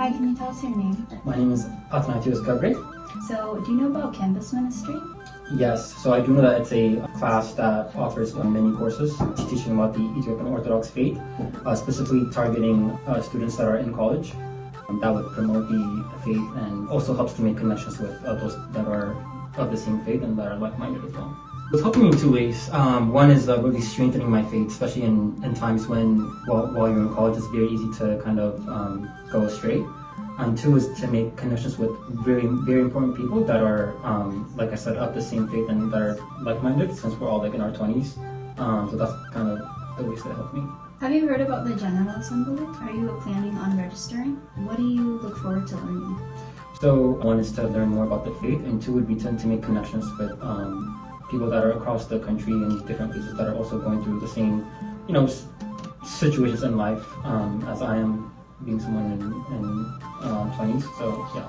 Hi, can you tell us your name? My name is Athanasios Gabriel. So, do you know about campus ministry? Yes, so I do know that it's a class that offers many courses teaching about the Ethiopian Orthodox faith, specifically targeting students that are in college. That would promote the faith and also helps to make connections with those that are of the same faith and that are like-minded as well. It's helping me in two ways. One is really strengthening my faith, especially in times when, while you're in college, it's very easy to kind of go astray. And two is to make connections with very, very important people that are, like I said, of the same faith and that are like-minded, since we're all like in our 20s. So that's kind of the ways that help me. Have you heard about the General Assembly? Are you planning on registering? What do you look forward to learning? So one is to learn more about the faith, and two would be to make connections with people that are across the country and different places that are also going through the same, situations in life as I am, being someone in 20s. So yeah.